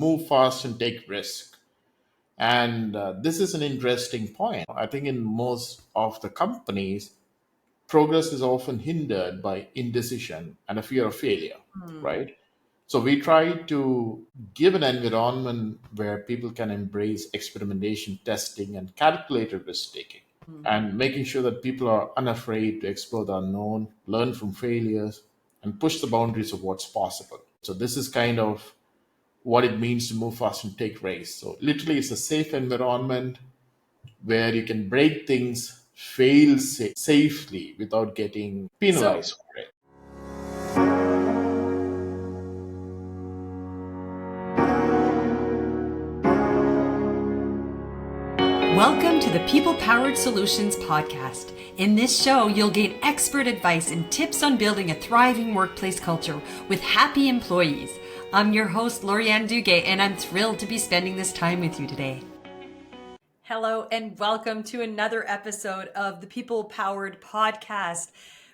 move fast and take risk. And this is an interesting point. I think in most of the companies, progress is often hindered by indecision and a fear of failure, Hmm. right? So we try to give an environment where people can embrace experimentation, testing, and calculated risk taking, and making sure that people are unafraid to explore the unknown, learn from failures, and push the boundaries of what's possible. So this is kind of what it means to move fast and take risks. So literally, it's a safe environment where you can break things, fail safely without getting So, penalized for it. welcome to the People Powered Solutions podcast. In this show, you'll gain expert advice and tips on building a thriving workplace culture with happy employees. I'm your host, Lorianne Duguay, and I'm thrilled to be spending this time with you today. Hello, and welcome to another episode of the People Powered podcast.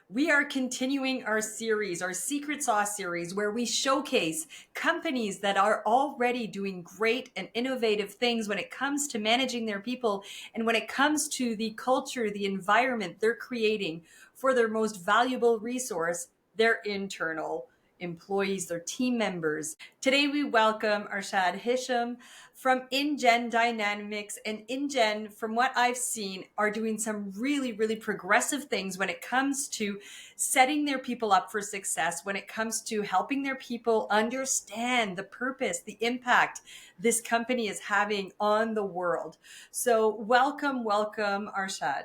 We are continuing our series, our secret sauce series, where we showcase companies that are already doing great and innovative things when it comes to managing their people and when it comes to the culture, the environment they're creating for their most valuable resource, their internal employees, their team members. Today, we welcome Arshad Hisham from inGen Dynamics. And inGen, from what I've seen, are doing some really, really progressive things when it comes to setting their people up for success, when it comes to helping their people understand the purpose, the impact this company is having on the world. So welcome, Arshad.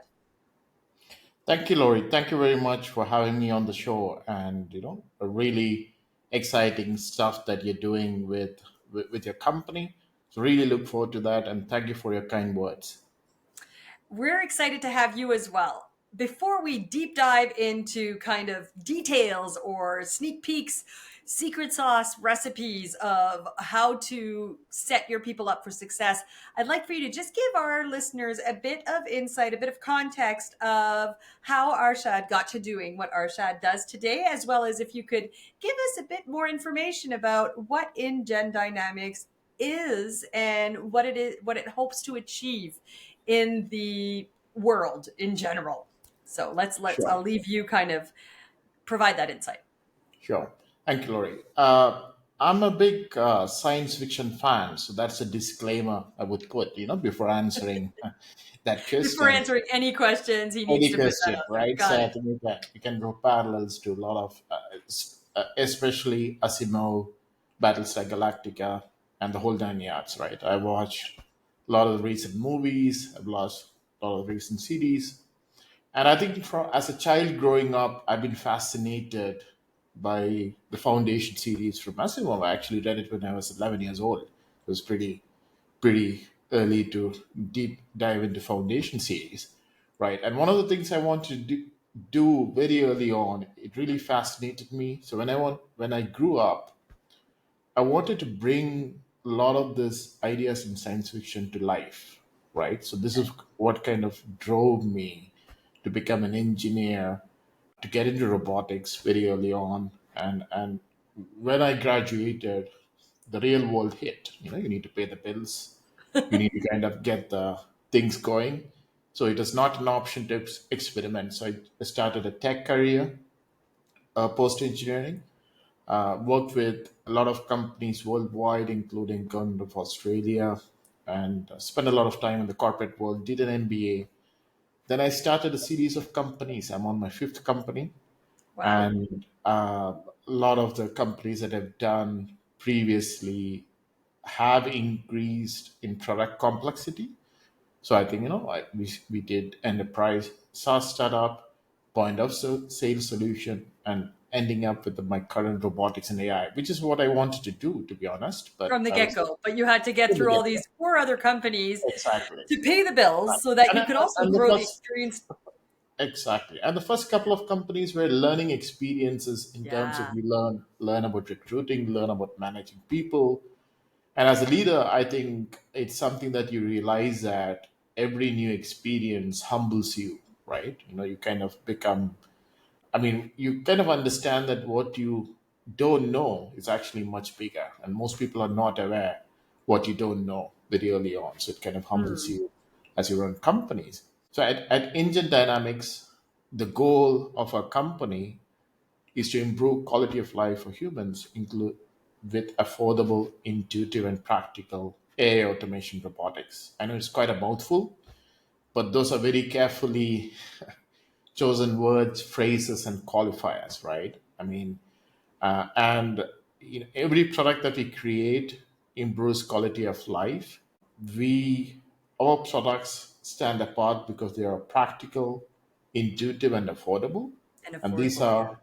Thank you, Lori. Thank you very much for having me on the show, and a really exciting stuff that you're doing with your company. So really look forward to that, and thank you for your kind words. We're excited to have you as well. Before we deep dive into kind of details or sneak peeks, secret sauce recipes of how to set your people up for success, I'd like for you to just give our listeners a bit of insight, a bit of context of how Arshad got to doing what Arshad does today, as well as if you could give us a bit more information about what inGen Dynamics is and what it is, what it hopes to achieve in the world in general. So let's Sure, I'll leave you kind of provide that insight. sure. Thank you, Lori. I'm a big science fiction fan, so that's a disclaimer I would put, before answering that Before question. answering any questions, he needs Any to put that question, out there. right? Got So I it. think we can draw parallels to a lot of, especially Asimov, Battlestar Galactica, and the whole nine yards, right? I watched a lot of the recent movies. I've watched a lot of the recent series, and I think as a child growing up, I've been fascinated by the Foundation series from Asimov. I actually read it when I was 11 years old. It was pretty early to deep dive into Foundation series, right? And one of the things I wanted to do very early on, it really fascinated me. So when I grew up, I wanted to bring a lot of these ideas in science fiction to life, right? So this is what kind of drove me to become an engineer, to get into robotics very early on, and when I graduated, the real world hit. You need to pay the bills, you need to kind of get the things going. So it is not an option to experiment. So I started a tech career, post engineering, worked with a lot of companies worldwide, including government of Australia, and spent a lot of time in the corporate world. Did an MBA. Then I started a series of companies. I'm on my fifth company, Wow. and a lot of the companies that I've done previously have increased in product complexity. So I think we did enterprise SaaS startup, point of sale solution, and ending up with my current robotics and AI, which is what I wanted to do, to be honest. But From the I was get-go. But you had to get in the through all get-go. these four other companies Exactly. to pay the bills so that And, you I- could also and the grow the first experience. Exactly. And the first couple of companies were learning experiences in terms of Yeah. you learn about recruiting, learn about managing people. And as a leader, I think it's something that you realize that every new experience humbles you, right? You kind of become, I mean, you kind of understand that what you don't know is actually much bigger, and most people are not aware. what you don't know very early on. So it kind of humbles Hmm. you as you run companies. So at inGen Dynamics, the goal of our company is to improve quality of life for humans, include with affordable, intuitive, and practical AI automation robotics. I know it's quite a mouthful, but those are very carefully chosen words, phrases, and qualifiers, right? I mean, and every product that we create improves quality of life. We Our products stand apart because they are practical, intuitive, and affordable. And And these affordable, yeah. are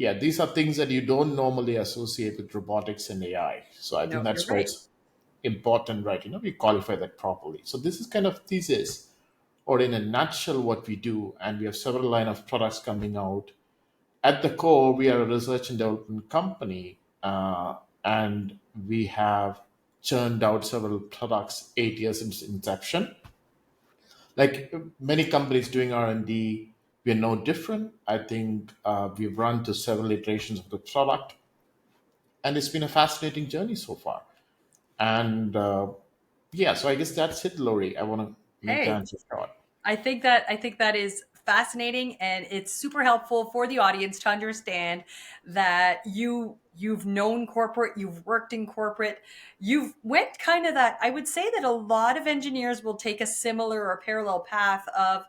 yeah, these are things that you don't normally associate with robotics and AI. So I think No, you're that's why right. it's important, right? We qualify that properly. So this is kind of thesis, or in a nutshell, what we do. And we have several line of products coming out. At the core, we are a research and development company, and we have churned out several products 8 years since inception. Like many companies doing R&D, we are no different. I think we've run to several iterations of the product, and it's been a fascinating journey so far. And yeah, so I guess that's it, Lori. I want to make the Hey, answer short. I think that is fascinating, and it's super helpful for the audience to understand that you've known corporate, you've worked in corporate, you've went kind of that. I would say that a lot of engineers will take a similar or parallel path of,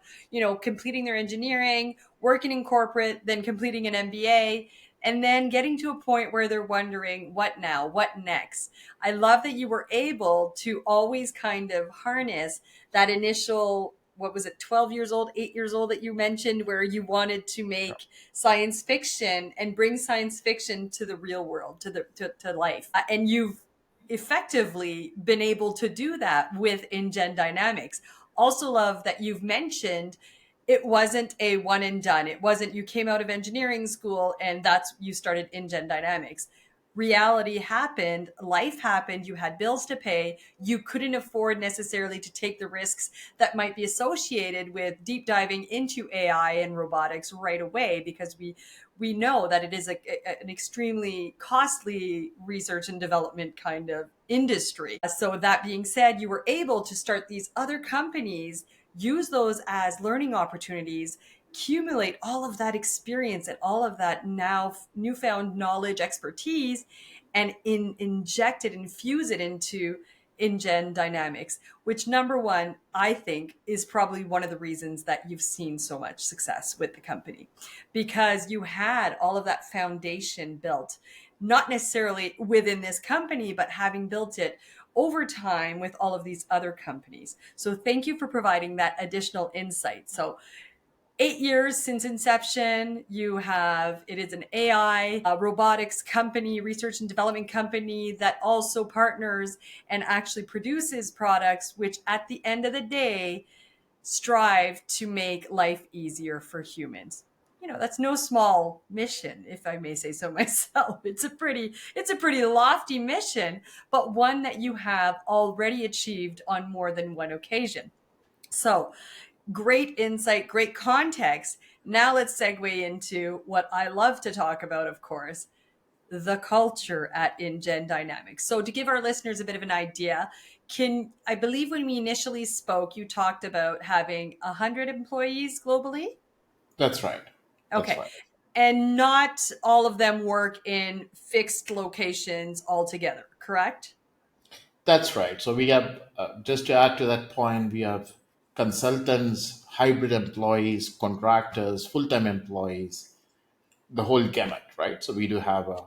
completing their engineering, working in corporate, then completing an MBA, and then getting to a point where they're wondering, what now? What next? I love that you were able to always kind of harness that initial, what was it, 12 years old, 8 years old, that you mentioned, where you wanted to make science fiction and bring science fiction to the real world, to life. And you've effectively been able to do that with InGen Dynamics. Also love that you've mentioned it wasn't a one and done. It wasn't you came out of engineering school and that's you started InGen Dynamics. Reality happened, life happened, you had bills to pay, you couldn't afford necessarily to take the risks that might be associated with deep diving into AI and robotics right away, because we know that it is an extremely costly research and development kind of industry. So that being said, you were able to start these other companies, use those as learning opportunities, accumulate all of that experience and all of that now newfound knowledge, expertise, and inject it, infuse it into InGen Dynamics, which, number one, I think is probably one of the reasons that you've seen so much success with the company, because you had all of that foundation built, not necessarily within this company, but having built it over time with all of these other companies. So thank you for providing that additional insight. So 8 years since inception, you have, it is an AI robotics company, research and development company that also partners and actually produces products, which at the end of the day strive to make life easier for humans. That's no small mission, if I may say so myself. It's a pretty lofty mission, but one that you have already achieved on more than one occasion. So, great insight, great context. Now let's segue into what I love to talk about, of course, the culture at InGen Dynamics. So to give our listeners a bit of an idea, I believe when we initially spoke, you talked about having 100 employees globally? That's right. That's Okay. right. And not all of them work in fixed locations altogether, correct? That's right. So we have, just to add to that point, we have consultants, hybrid employees, contractors, full-time employees, the whole gamut, right? So we do have a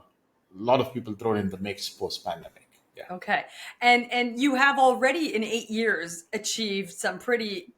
lot of people thrown in the mix post-pandemic. Yeah. Okay. And you have already in 8 years achieved some pretty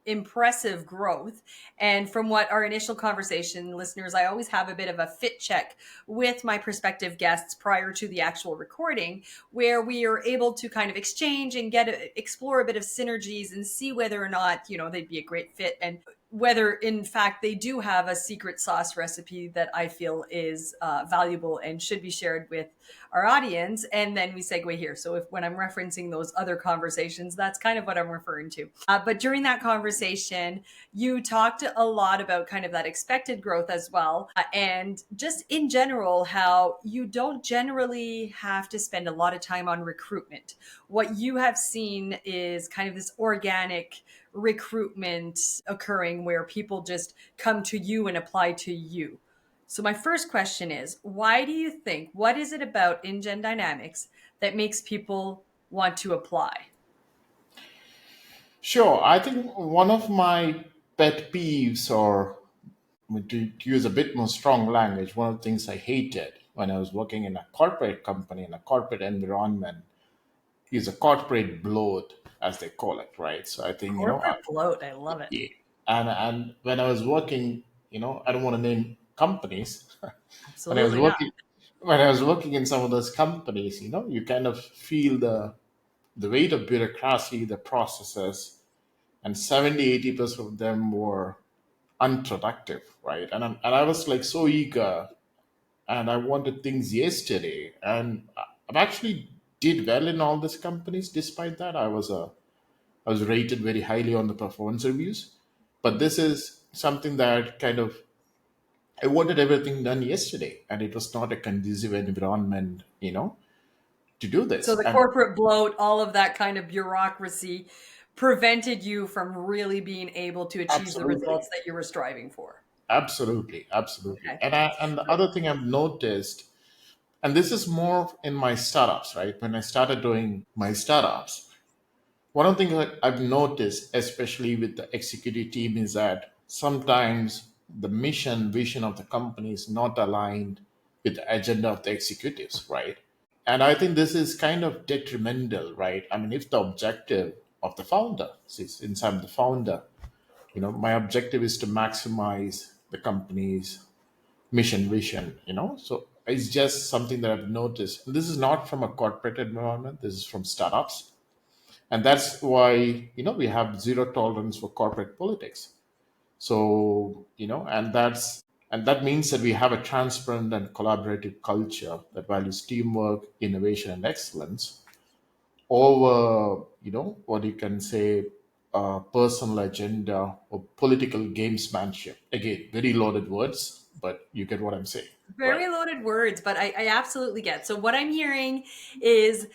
impressive growth. And from what our initial conversation, listeners, I always have a bit of a fit check with my prospective guests prior to the actual recording, where we are able to kind of exchange and explore a bit of synergies and see whether or not, they'd be a great fit, and whether in fact they do have a secret sauce recipe that I feel is valuable and should be shared with our audience, and then we segue here. So if when I'm referencing those other conversations, that's kind of what I'm referring to. But during that conversation, you talked a lot about kind of that expected growth as well, and just in general, how you don't generally have to spend a lot of time on recruitment. What you have seen is kind of this organic recruitment occurring where people just come to you and apply to you. So my first question is, why do you think, what is it about inGen Dynamics that makes people want to apply? Sure. I think one of my pet peeves, or to use a bit more strong language, one of the things I hated when I was working in a corporate company, in a corporate environment, is a corporate bloat, as they call it, right? So I think, Corporate bloat. I love it. yeah. And when I was working, I don't want to name companies. when I was Absolutely not. working, when I was working in some of those companies, you kind of feel the weight of bureaucracy, the processes, and 70-80% of them were unproductive, right? And I was like so eager, and I wanted things yesterday, and I actually did well in all these companies. Despite that, I was rated very highly on the performance reviews. But this is something that kind of, I wanted everything done yesterday, and it was not a conducive environment, to do So this. the And corporate bloat, all of that kind of bureaucracy prevented you from really being able to achieve the absolutely, results that you were striving for. absolutely, absolutely. Okay. And the other thing I've noticed, and this is more in my startups, right? When I started doing my startups, one of the things that I've noticed, especially with the executive team, is that sometimes the mission, vision of the company is not aligned with the agenda of the executives, right? And I think this is kind of detrimental, right? I mean, if the objective of the founder, since I'm the founder, my objective is to maximize the company's mission, vision, so it's just something that I've noticed. And this is not from a corporate environment, this is from startups. And that's why, we have zero tolerance for corporate politics. So, and that means that we have a transparent and collaborative culture that values teamwork, innovation, and excellence over, what you can say, personal agenda or political gamesmanship. Again, very loaded words, but you get what I'm saying, right? Very loaded words, but I absolutely get. So what I'm hearing is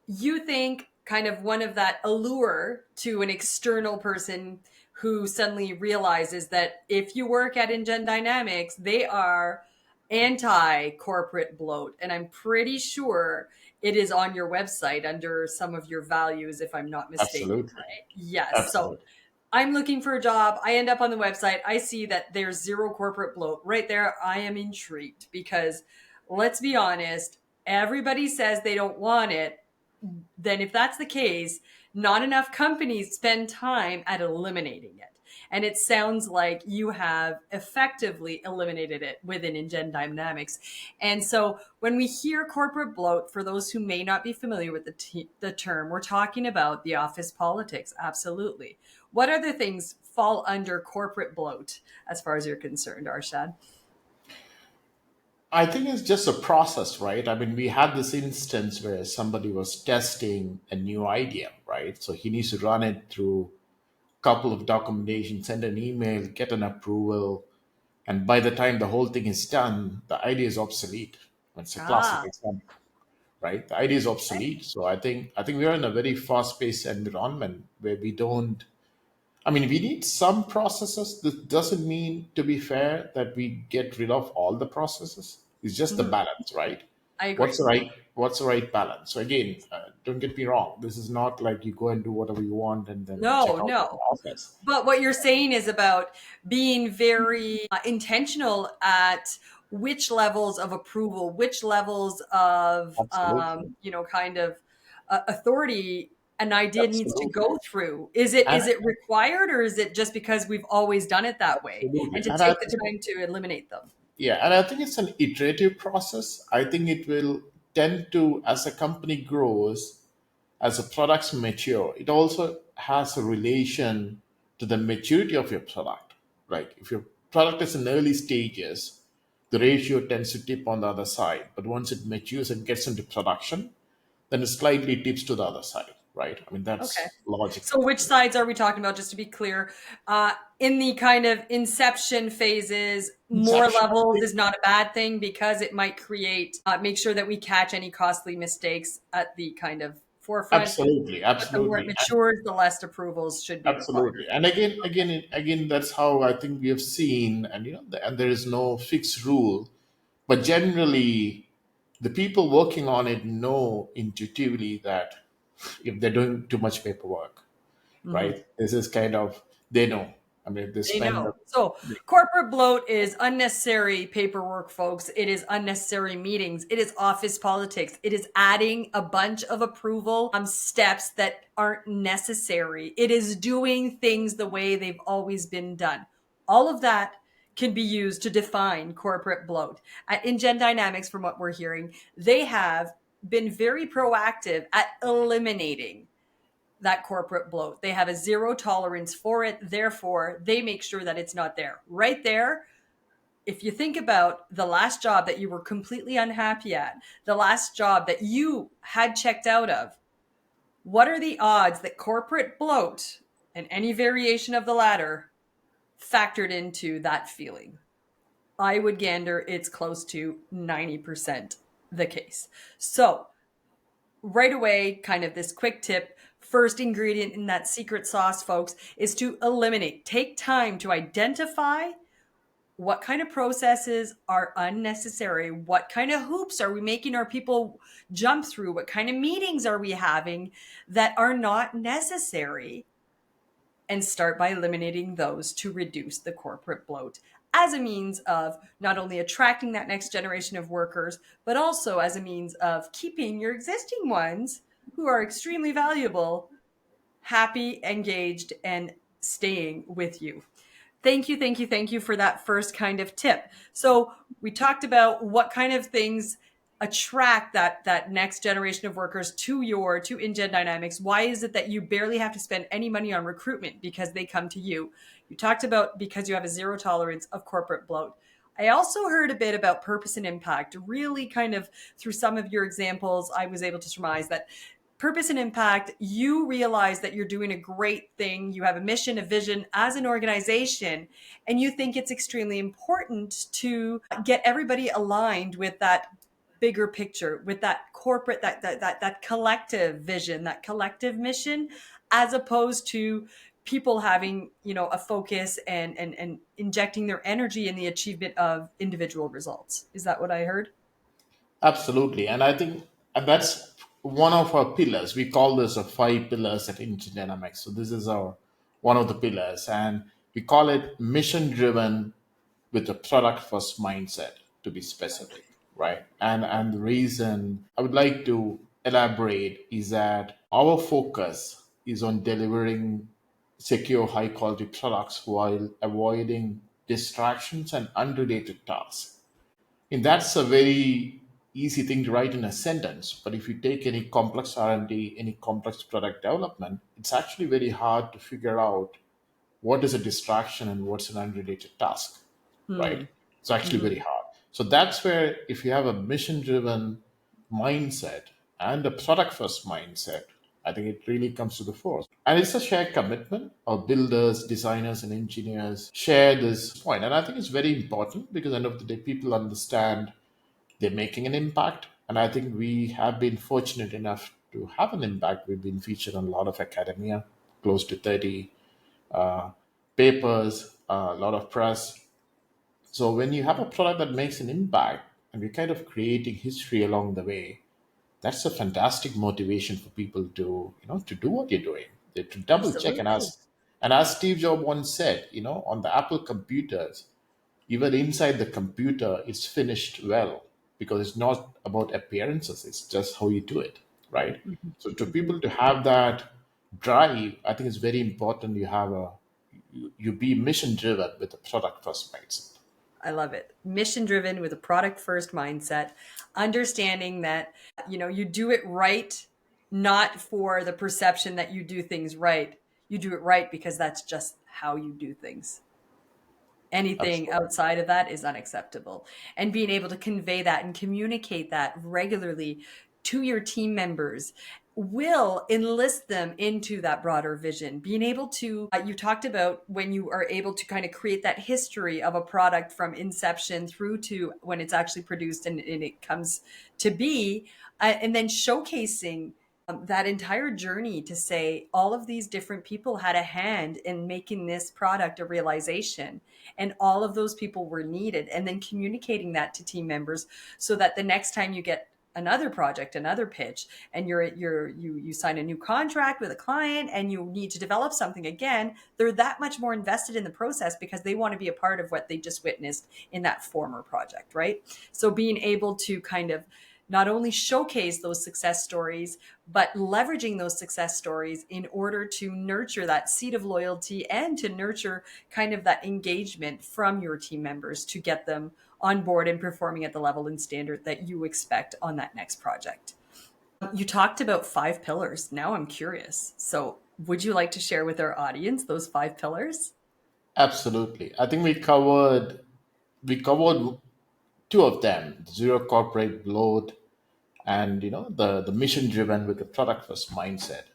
you think kind of one of that allure to an external person who suddenly realizes that if you work at InGen Dynamics, they are anti corporate bloat. And I'm pretty sure it is on your website under some of your values, if I'm not mistaken. Absolutely. Right? Yes. So Absolutely. I'm looking for a job. I end up on the website. I see that there's zero corporate bloat right there. I am intrigued because let's be honest, everybody says they don't want it. Then, if that's the case, not enough companies spend time at eliminating it. And it sounds like you have effectively eliminated it within InGen Dynamics. And so, when we hear corporate bloat, for those who may not be familiar with the term, we're talking about the office politics. Absolutely. What other things fall under corporate bloat as far as you're concerned, Arshad? I think it's just a process, right? I mean, we had this instance where somebody was testing a new idea, right? So he needs to run it through a couple of documentation, send an email, get an approval, and by the time the whole thing is done, the idea is obsolete. It's a classic Ah, example, right? The idea is okay. obsolete. So I think we are in a very fast-paced environment where we don't. I mean, we need some processes. This doesn't mean, to be fair, that we get rid of all the processes. It's just the Mhm. balance, right? I What's agree. the right What's the right balance? So again, don't get me wrong. This is not like you go and do whatever you want and then check No, out of the no. office. But what you're saying is about being very intentional at which levels of approval, which levels of, Absolutely, kind of authority an idea needs to absolutely, go through. Is it and is it required, or is it just because we've always done it that way, and absolutely, to and I take the time to eliminate them? yeah, and I think it's an iterative process. I think it will tend to, as a company grows, as the products mature, it also has a relation to the maturity of your product. Like if your product is in early stages, the ratio tends to tip on the other side. But once it matures and gets into production, then it slightly tips to the other side, right? I mean, Okay. that's logical. So which sides are we talking about, just to be clear? In the kind of inception phases, more Inception, levels is not a bad thing because it might create, make sure that we catch any costly mistakes at the kind of forefront. absolutely, But the more it absolutely, matures, the less approvals should be required. absolutely. And again, that's how I think we have seen, and and there is no fixed rule, but generally, the people working on it know intuitively that if they're doing too much paperwork, Mhm. right? This is kind of they know. I mean, they They spend. know. So corporate bloat is unnecessary paperwork, folks. It is unnecessary meetings. It is office politics. It is adding a bunch of approval steps that aren't necessary. It is doing things the way they've always been done. All of that can be used to define corporate bloat. At InGen Dynamics, from what we're hearing, they have been very proactive at eliminating that corporate bloat. They have a zero tolerance for it. Therefore, they make sure that it's not there. Right there, if you think about the last job that you were completely unhappy at, the last job that you had checked out of, what are the odds that corporate bloat and any variation of the latter factored into that feeling? I would gander it's close to 90% the case. So, right away, kind of this quick tip. First ingredient in that secret sauce, folks, is to eliminate. Take time to identify what kind of processes are unnecessary. What kind of hoops are we making our people jump through? What kind of meetings are we having that are not necessary? And start by eliminating those to reduce the corporate bloat as a means of not only attracting that next generation of workers, but also as a means of keeping your existing ones who are extremely valuable, happy, engaged, and staying with you. Thank you, thank you, thank you for that first kind of tip. So we talked about what kind of things attract that next generation of workers to InGen Dynamics. Why is it that you barely have to spend any money on recruitment because they come to you? You talked about because you have a zero tolerance of corporate bloat. I also heard a bit about purpose and impact. Really, kind of through some of your examples, I was able to surmise that purpose and impact, you realize that you're doing a great thing. You have a mission, a vision as an organization, and you think it's extremely important to get everybody aligned with that bigger picture, with that corporate, that collective vision, that collective mission, as opposed to people having, a focus and injecting their energy in the achievement of individual results. Is that what I heard? Absolutely. And I think that's one of our pillars. We call this a five pillars at Engine Dynamics. So this is our one of the pillars. And we call it mission driven with a product first mindset to be specific, right? And the reason I would like to elaborate is that our focus is on delivering secure high quality products while avoiding distractions and unrelated tasks. And that's a very easy thing to write in a sentence. But if you take any complex R&D, any complex product development, it's actually very hard to figure out what is a distraction and what's an unrelated task, right? Hmm. It's actually very Mhm. hard. So that's where if you have a mission-driven mindset and a product-first mindset, I think it really comes to the fore. And it's a shared commitment. Our builders, designers, and engineers share this point. And I think it's very important because at the end of the day, people understand they're making an impact. And I think we have been fortunate enough to have an impact. We've been featured on a lot of academia, close to 30 uh, papers, a lot of press. So when you have a product that makes an impact and we're kind of creating history along the way, that's a fantastic motivation for people to, to do what you're doing, to double check and Absolutely. ask. And as Steve Jobs once said, on the Apple computers, even inside the computer, it's finished well because it's not about appearances, it's just how you do it, right? Mhm. So to Mhm. people to have that drive, I think it's very important you be mission driven with a product first mindset. I love it. Mission driven with a product first mindset, understanding that, you do it right, not for the perception that you do things right. You do it right because that's just how you do things. Anything Absolutely. outside of that is unacceptable. And being able to convey that and communicate that regularly to your team members will enlist them into that broader vision. Being able to, you talked about when you are able to kind of create that history of a product from inception through to when it's actually produced and it comes to be, and then showcasing that entire journey to say all of these different people had a hand in making this product a realization, and all of those people were needed, and then communicating that to team members so that the next time you get another project, another pitch, and you sign a new contract with a client and you need to develop something again, they're that much more invested in the process because they want to be a part of what they just witnessed in that former project, right? So being able to kind of not only showcase those success stories, but leveraging those success stories in order to nurture that seed of loyalty and to nurture kind of that engagement from your team members to get them on board and performing at the level and standard that you expect on that next project. You talked about 5 pillars. Now I'm curious. So, would you like to share with our audience those 5 pillars? Absolutely. I think we covered two of them: zero corporate bloat, and the mission driven with the product first mindset,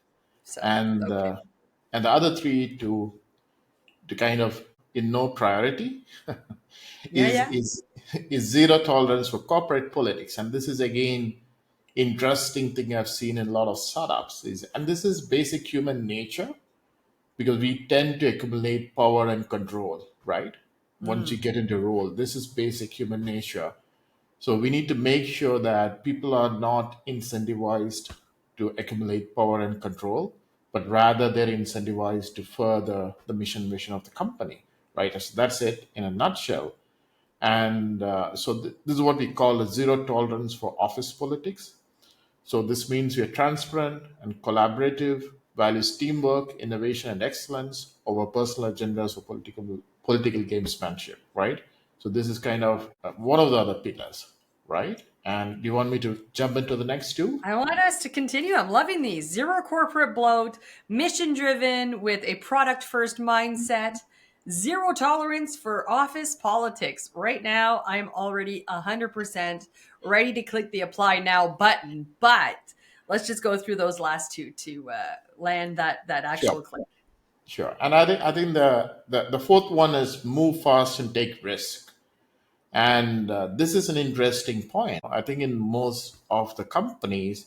So, and okay. and the other three to kind of in no priority Yeah, is yeah. is is zero tolerance for corporate politics. And this is again interesting thing I've seen in a lot of startups is, and this is basic human nature, because we tend to accumulate power and control, right? Once you Mm. get into role, this is basic human nature. So we need to make sure that people are not incentivized to accumulate power and control, but rather they're incentivized to further the mission vision of the company, right? So that's it in a nutshell. And this is what we call a zero tolerance for office politics. So this means we are transparent and collaborative, values teamwork, innovation, and excellence over personal agendas or political gamesmanship, right? So this is kind of one of the other pillars, right? And do you want me to jump into the next two? I want us to continue. I'm loving these. Zero corporate bloat, mission driven with a product first mindset, zero tolerance for office politics. Right now, I'm already 100% ready to click the apply now button, but let's just go through those last two to land that Sure, actual click. sure. And I think the fourth one is move fast and take risk. And this is an interesting point. I think in most of the companies,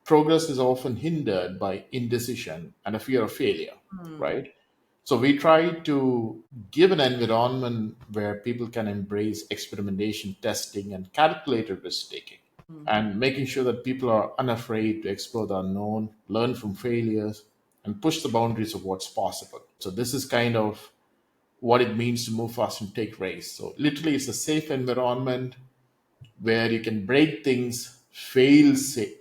progress is often hindered by indecision and a fear of failure, Hmm. right? So we try to give an environment where people can embrace experimentation, testing, and calculated risk taking, and making sure that people are unafraid to explore the unknown, learn from failures, and push the boundaries of what's possible. So this is kind of what it means to move fast and take risks. So literally, it's a safe environment where you can break things, safely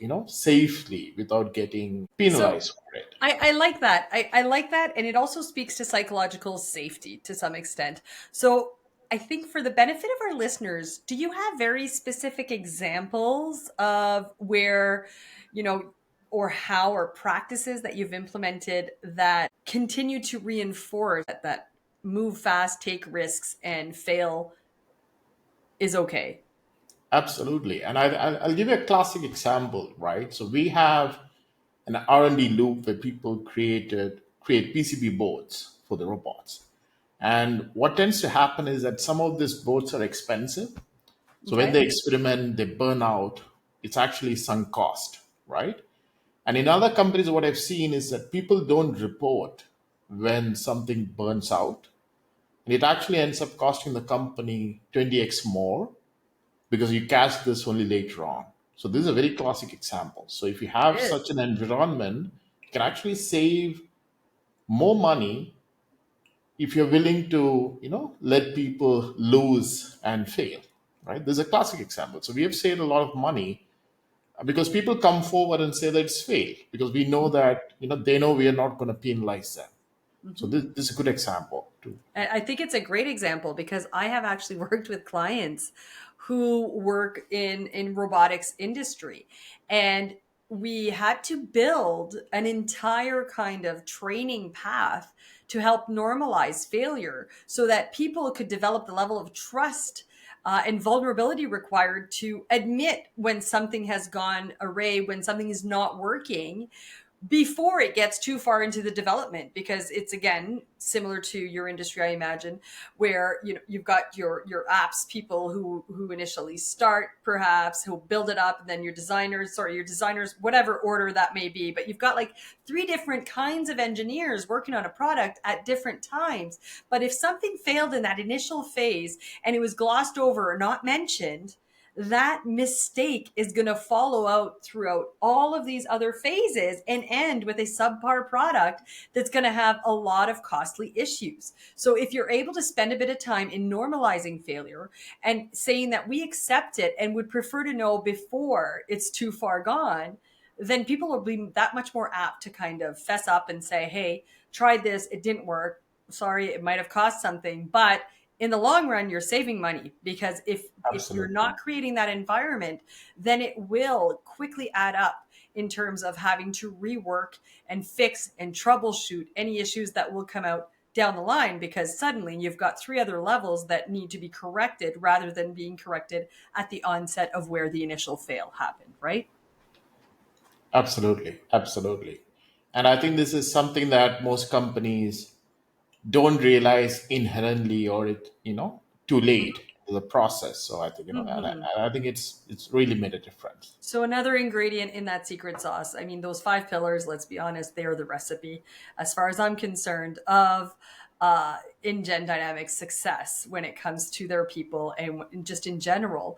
without getting So penalized for it. I like that. I like that. And it also speaks to psychological safety to some extent. So I think for the benefit of our listeners, do you have very specific examples of where, you know, or how or practices that you've implemented that continue to reinforce that move fast, take risks, and fail is okay? Absolutely. And I'll give you a classic example, right? So we have an R&D loop where people create PCB boards for the robots. And what tends to happen is that some of these boards are expensive. So when Okay. they experiment, they burn out. It's actually sunk cost, right? And in other companies, what I've seen is that people don't report when something burns out. And it actually ends up costing the company 20x more because you catch this only later on. So this is a very classic example. So if you It have is. such an environment, you can actually save more money if you're willing to, let people lose and fail. Right? This is a classic example. So we have saved a lot of money because people come forward and say that it's failed because we know that they know we are not going to penalize them. So Mhm. this is a good example too. And I think it's a great example because I have actually worked with clients who work in robotics industry. And we had to build an entire kind of training path to help normalize failure so that people could develop the level of trust and vulnerability required to admit when something has gone array, when something is not working, before it gets too far into the development, because it's again similar to your industry, I imagine, where you've got your apps people who initially start, perhaps, who build it up, and then your designers, whatever order that may be, but you've got like three different kinds of engineers working on a product at different times. But if something failed in that initial phase and it was glossed over or not mentioned, that mistake is going to follow out throughout all of these other phases and end with a subpar product that's going to have a lot of costly issues. So if you're able to spend a bit of time in normalizing failure and saying that we accept it and would prefer to know before it's too far gone, then people will be that much more apt to kind of fess up and say, hey, tried this, it didn't work. Sorry, it might have cost something, but in the long run, you're saving money, because if you're Absolutely. not creating that environment, then it will quickly add up in terms of having to rework and fix and troubleshoot any issues that will come out down the line, because suddenly you've got three other levels that need to be corrected rather than being corrected at the onset of where the initial fail happened, right? Absolutely. Absolutely. And I think this is something that most companies don't realize inherently, or too late to the process. So I think, Mm-hmm. and I think it's really made a difference. So another ingredient in that secret sauce, I mean, those five pillars, let's be honest, they are the recipe, as far as I'm concerned, of InGen Dynamics success when it comes to their people and just in general.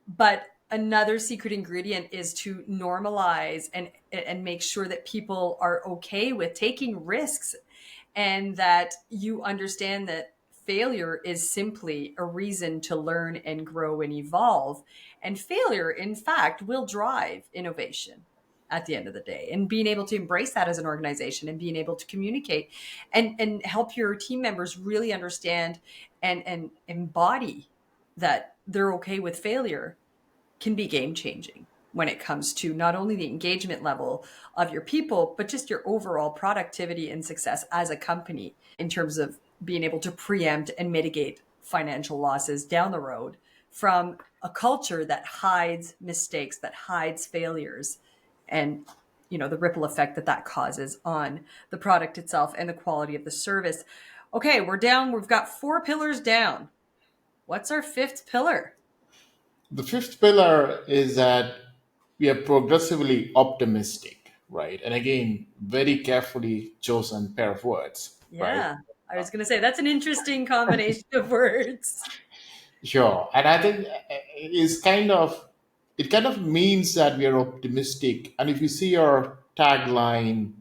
But another secret ingredient is to normalize and make sure that people are okay with taking risks, and that you understand that failure is simply a reason to learn and grow and evolve. And failure, in fact, will drive innovation at the end of the day. And being able to embrace that as an organization and being able to communicate and help your team members really understand and embody that they're okay with failure can be game changing when it comes to not only the engagement level of your people, but just your overall productivity and success as a company in terms of being able to preempt and mitigate financial losses down the road from a culture that hides mistakes, that hides failures, and the ripple effect that that causes on the product itself and the quality of the service. Okay, we're down. We've got four pillars down. What's our fifth pillar? The fifth pillar is that we are progressively optimistic, right? And again, very carefully chosen pair of words, right? Yeah, I was going to say that's an interesting combination of words. Sure. And I think it kind of means that we are optimistic. And if you see our tagline,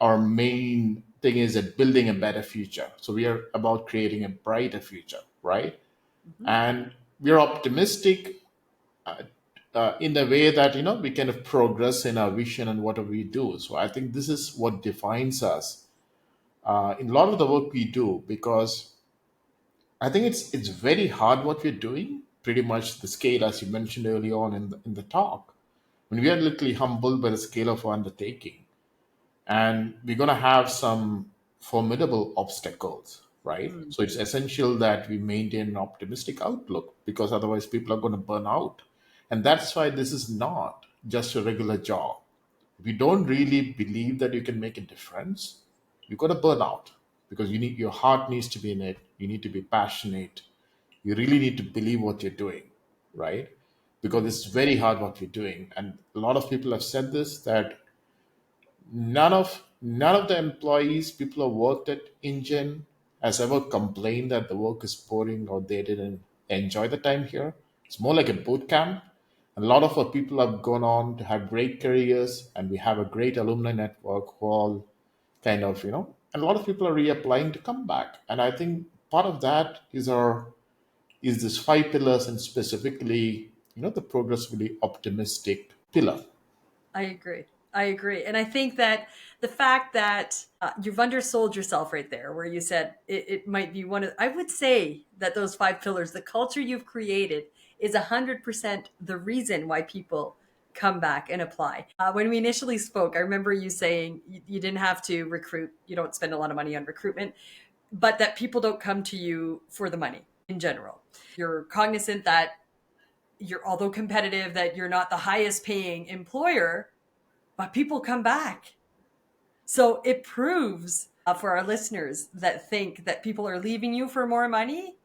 our main thing is that building a better future. So we are about creating a brighter future, right? Mhm. And we're optimistic in the way that we kind of progress in our vision and whatever we do. So I think this is what defines us in a lot of the work we do, because I think it's very hard what we're doing. Pretty much the scale, as you mentioned early on in the talk, when we are literally humbled by the scale of our undertaking, and we're going to have some formidable obstacles, right? Mm. So it's essential that we maintain an optimistic outlook, because otherwise people are going to burn out. And that's why this is not just a regular job. If you don't really believe that you can make a difference, you're going to burn out, because your heart needs to be in it. You need to be passionate. You really need to believe what you're doing, right? Because Mm. it's very hard what we're doing. And a lot of people have said this, that none of the employees, people who worked at InGen, has ever complained that the work is boring or they didn't enjoy the time here. It's more like a boot camp. A lot of our people have gone on to have great careers, and we have a great alumni network who all kind of, and a lot of people are reapplying to come back. And I think part of that is this five pillars, and specifically, the progressively optimistic pillar. I agree. I agree. And I think that the fact that you've undersold yourself right there, where you said it might be one of, I would say that those five pillars, the culture you've created is 100% the reason why people come back and apply. When we initially spoke, I remember you saying you didn't have to recruit, you don't spend a lot of money on recruitment, but that people don't come to you for the money in general. You're cognizant that you're, although competitive, that you're not the highest paying employer, but people come back. So it proves for our listeners that think that people are leaving you for more money,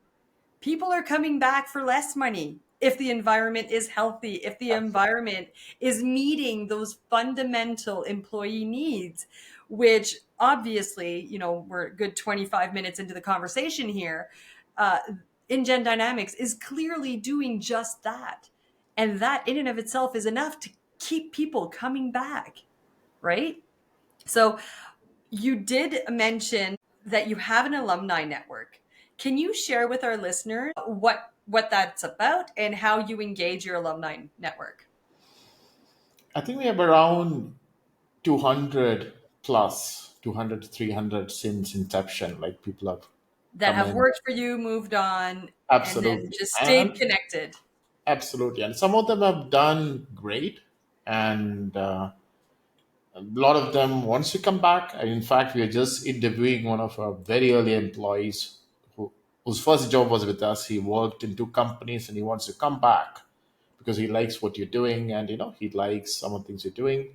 people are coming back for less money if the environment is healthy, if the environment is meeting those fundamental employee needs, which obviously, we're a good 25 minutes into the conversation here. Uh, InGen Dynamics is clearly doing just that. And that in and of itself is enough to keep people coming back, right? So you did mention that you have an alumni network. Can you share with our listeners what that's about and how you engage your alumni network I think we have around 200 plus, 200 to 300 since inception. Like people have that come have in. worked for you, moved on, and then Absolutely. just stayed And connected? absolutely. And some of them have done great. And a lot of them, once you come back, and in fact, we are just interviewing one of our very early employees whose first job was with us. He worked in two companies and he wants to come back because he likes what you're doing and he likes some of the things you're doing.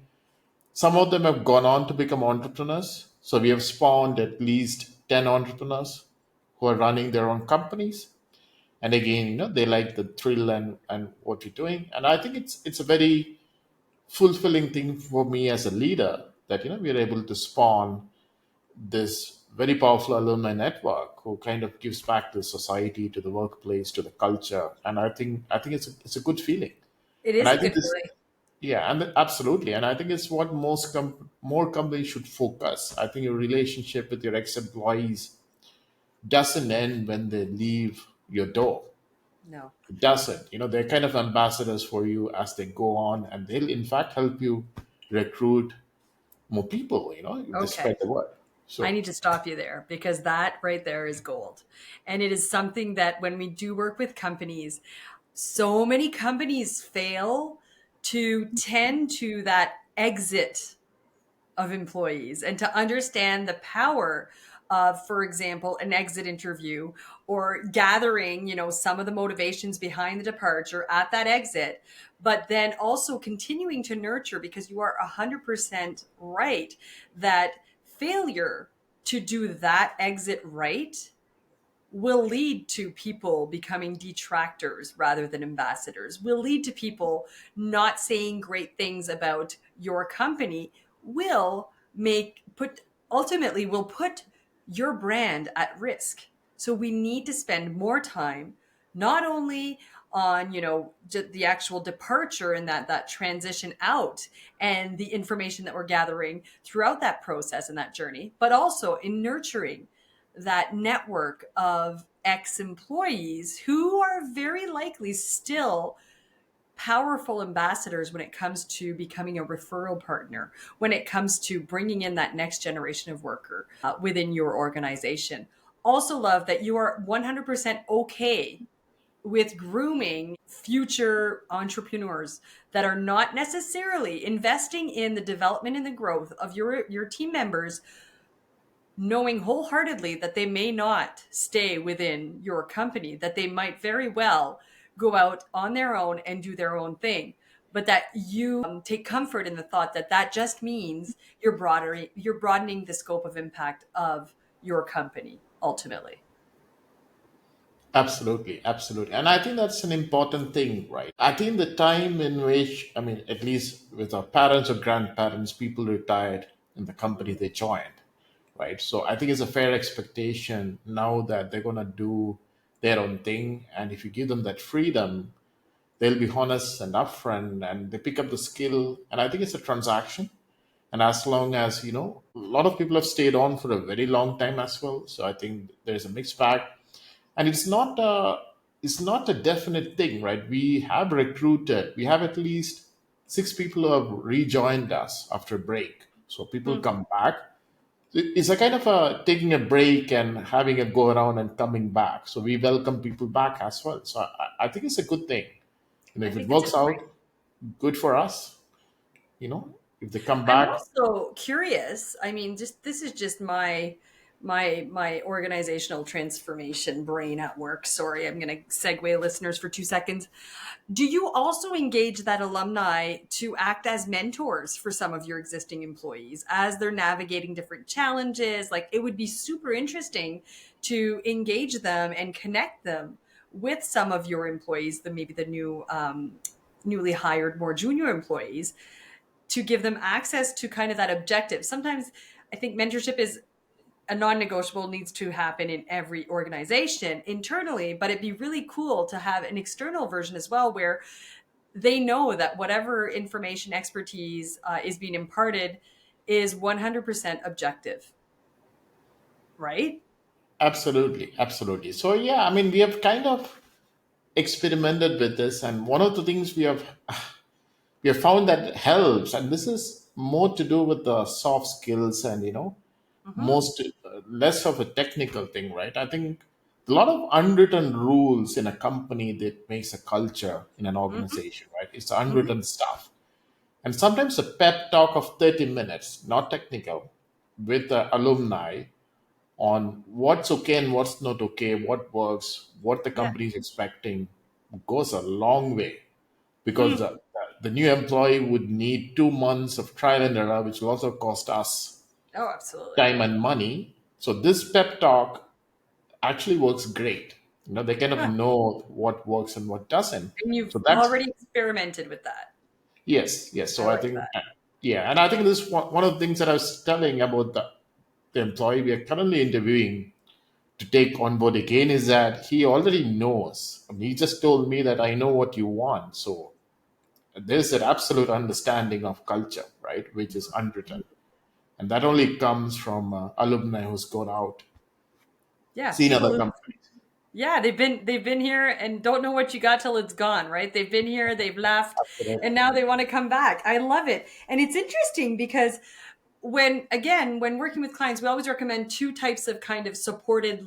Some of them have gone on to become entrepreneurs. So we have spawned at least 10 entrepreneurs who are running their own companies. And again, they like the thrill and what you're doing. And I think it's a very fulfilling thing for me as a leader that we are able to spawn this very powerful alumni network who kind of gives back to society, to the workplace, to the culture. And I think it's a good feeling. It And is I a good think this, feeling. yeah, and absolutely. And I think it's what more companies should focus. I think your relationship with your ex-employees doesn't end when they leave your door. No. It doesn't. They're kind of ambassadors for you as they go on, and they'll in fact help you recruit more people, if they Okay. spread the word. I So need to stop you there because that right there is gold. And it is something that when we do work with companies, so many companies fail to tend to that exit of employees and to understand the power of, for example, an exit interview or gathering, some of the motivations behind the departure at that exit, but then also continuing to nurture, because you are 100% right that failure to do that exit right will lead to people becoming detractors rather than ambassadors, will lead to people not saying great things about your company, will make put ultimately will put your brand at risk. So we need to spend more time not only on the actual departure and that transition out and the information that we're gathering throughout that process and that journey, but also in nurturing that network of ex employees who are very likely still powerful ambassadors when it comes to becoming a referral partner, when it comes to bringing in that next generation of worker within your organization. Also, love that you are 100% okay with grooming future entrepreneurs that are not necessarily investing in the development and the growth of your team members, knowing wholeheartedly that they may not stay within your company, that they might very well go out on their own and do their own thing, but that you take comfort in the thought that that just means you're broadening the scope of impact of your company ultimately. absolutely, absolutely. And I think that's an important thing, right? I think the time in which, I mean, at least with our parents or grandparents, people retired in the company they joined, right? So I think it's a fair expectation now that they're going to do their own thing. And if you give them that freedom, they'll be honest and upfront and they pick up the skill. And I think it's a transaction. And as long as, a lot of people have stayed on for a very long time as well. So I think there's a mixed bag. And it's not a definite thing, right? We have at least six people who have rejoined us after a break. So people Hmm. come back. It's a kind of a taking a break and having a go around and coming back. So we welcome people back as well. So I think it's a good thing. I If it think it's a works great out, good for us. If they come I'm back. also curious. I mean, just this is just my organizational transformation brain at work. Sorry, I'm going to segue listeners for 2 seconds. Do you also engage that alumni to act as mentors for some of your existing employees as they're navigating different challenges? Like it would be super interesting to engage them and connect them with some of your employees, the maybe the newly hired, more junior employees, to give them access to kind of that objective. Sometimes I think mentorship is a non-negotiable, needs to happen in every organization internally, but it'd be really cool to have an external version as well where they know that whatever information expertise is being imparted is 100% objective, right? Absolutely, absolutely. So yeah, I mean, we have kind of experimented with this, and one of the things we have found that helps, and this is more to do with the soft skills, and Mm-hmm. most less of a technical thing, right? I think a lot of unwritten rules in a company that makes a culture in an Mm-hmm. organization, right? It's Mm-hmm. unwritten stuff, and sometimes a pep talk of 30 minutes, not technical, with the alumni on what's okay and what's not okay, what works, what the Yeah. company is expecting, goes a long way, because Mm. the new employee would need 2 months of trial and error, which will also cost us Oh, absolutely. time and money. So this pep talk actually works great. They kind of Yeah. know what works and what doesn't. And you've So that's already experimented with that. yes, yes. I So I like think that. yeah, and I think this is one of the things that I was telling about the employee we are currently interviewing to take on board again is that he already knows. I mean, he just told me that I know what you want. So there's an absolute understanding of culture, right, which is unwritten. And that only comes from alumni who's gone out, Yeah. seen People other who companies. yeah, they've been here and don't know what you got till it's gone, right? They've been here, they've left, and Absolutely. now they want to come back. I love it. And it's interesting because when working with clients, we always recommend two types of kind of supported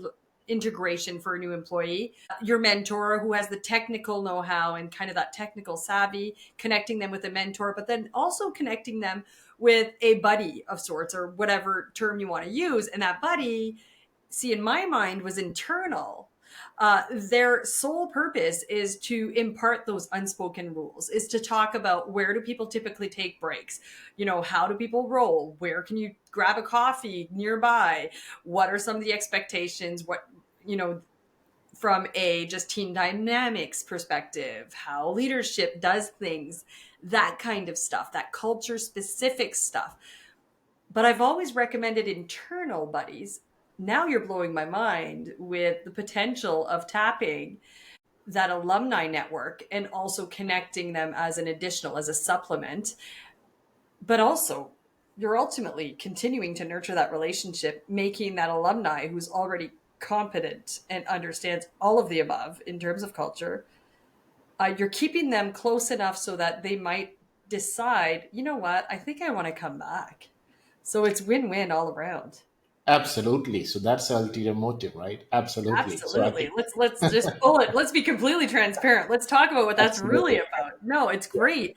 integration for a new employee. Your mentor who has the technical know-how and kind of that technical savvy, connecting them with a mentor, but then also connecting them with a buddy of sorts or whatever term you want to use. And that buddy, see, in my mind, was internal. Their sole purpose is to impart those unspoken rules, is to talk about where do people typically take breaks, how do people roll, where can you grab a coffee nearby, what are some of the expectations, what you know from a just team dynamics perspective, how leadership does things, that kind of stuff, that culture specific stuff. But I've always recommended internal buddies. Now you're blowing my mind with the potential of tapping that alumni network and also connecting them as an additional, as a supplement. But also, you're ultimately continuing to nurture that relationship, making that alumni who's already competent and understands all of the above in terms of culture. You're keeping them close enough so that they might decide, you know what, I think I want to come back. So it's win-win all around. Absolutely. So that's the ulterior motive, right? Absolutely. So I Absolutely. think Let's just pull it. Let's be completely transparent. Let's talk about what that's really absolutely. about. No, it's Yeah. great.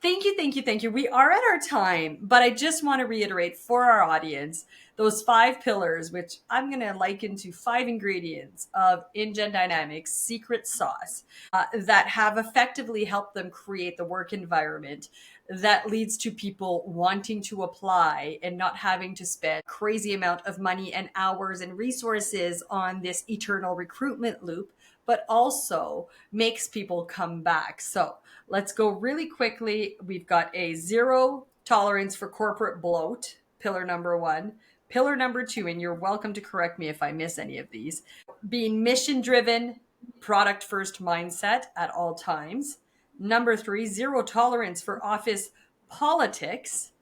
Thank you, thank you, thank you. We are at our time, but I just want to reiterate for our audience those 5 pillars, which I'm going to liken to 5 ingredients of InGen Dynamics secret sauce that have effectively helped them create the work environment that leads to people wanting to apply and not having to spend a crazy amount of money and hours and resources on this eternal recruitment loop, but also makes people come back. So let's go really quickly. We've got a zero tolerance for corporate bloat, pillar number 1. Pillar number 2, and you're welcome to correct me if I miss any of these, being mission driven, product first mindset at all times. Number 3, zero tolerance for office politics.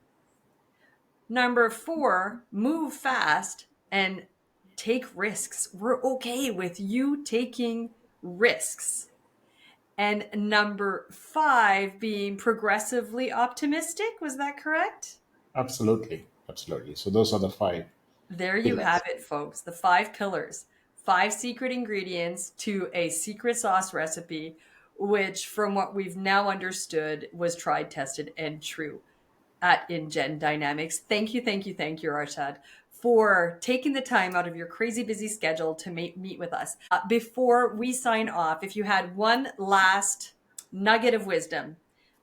Number 4, move fast and take risks. We're okay with you taking risks. And number 5, being progressively optimistic. Was that correct? Absolutely. Absolutely. So those are the five There you have pillars. it, folks. The 5 pillars, 5 secret ingredients to a secret sauce recipe which from what we've now understood was tried, tested, and true at inGen Dynamics. Thank you, Arshad, for taking the time out of your crazy busy schedule to meet with us. Before we sign off, if you had one last nugget of wisdom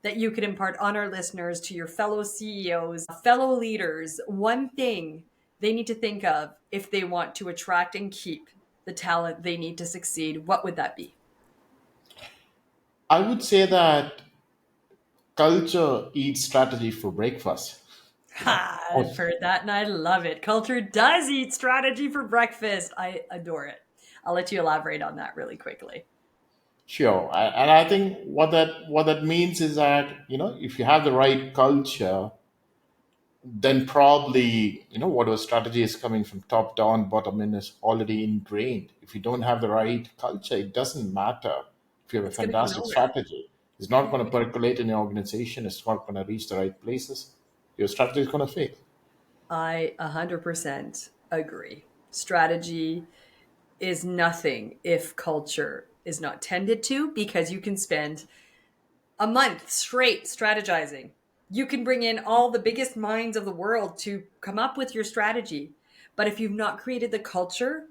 that you could impart on our listeners, to your fellow CEOs, fellow leaders, one thing they need to think of if they want to attract and keep the talent they need to succeed, what would that be? I would say that culture eats strategy for breakfast. You know, Ha, I've Most- heard that and I love it. Culture does eat strategy for breakfast. I adore it. I'll let you elaborate on that really quickly. sure. And I think what that means is that if you have the right culture, then probably whatever strategy is coming from top down, bottom in is already ingrained. If you don't have the right culture, it doesn't matter if you have a It's going to go fantastic nowhere. strategy. It's not going to percolate in your organization. It's not going to reach the right places. Your strategy is going to fail. I 100% agree. Strategy is nothing if culture is not tended to, because you can spend a month straight strategizing. You can bring in all the biggest minds of the world to come up with your strategy. But if you've not created the culture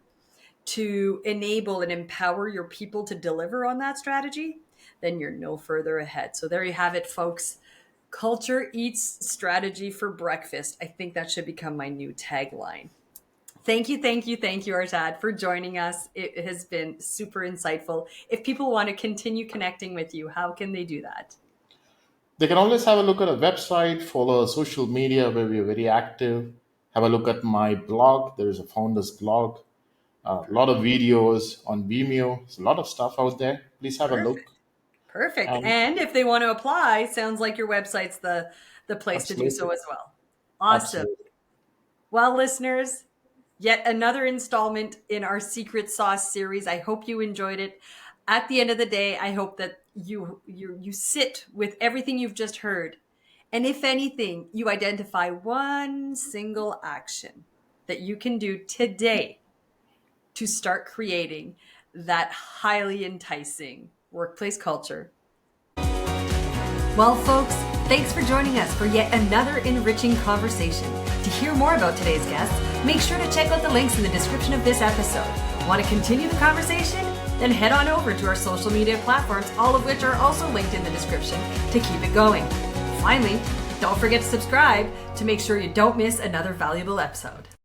to enable and empower your people to deliver on that strategy, then you're no further ahead. So there you have it, folks. Culture eats strategy for breakfast. I think that should become my new tagline. Thank you, Arshad, for joining us. It has been super insightful. If people want to continue connecting with you, how can they do that? They can always have a look at our website, follow our social media where we are very active. Have a look at my blog. There is a founder's blog. A lot of videos on Vimeo. There's a lot of stuff out there. Please have a Perfect. look. Perfect. And And if they want to apply, sounds like your website's the place to do so absolutely, as well. Awesome. absolutely. Well, listeners, yet another installment in our secret sauce series. I hope you enjoyed it. At the end of the day, I hope that you sit with everything you've just heard, and if anything, you identify one single action that you can do today to start creating that highly enticing workplace culture. Well, folks, thanks for joining us for yet another enriching conversation. To hear more about today's guests, make sure to check out the links in the description of this episode. Want to continue the conversation? Then head on over to our social media platforms, all of which are also linked in the description, to keep it going. Finally, don't forget to subscribe to make sure you don't miss another valuable episode.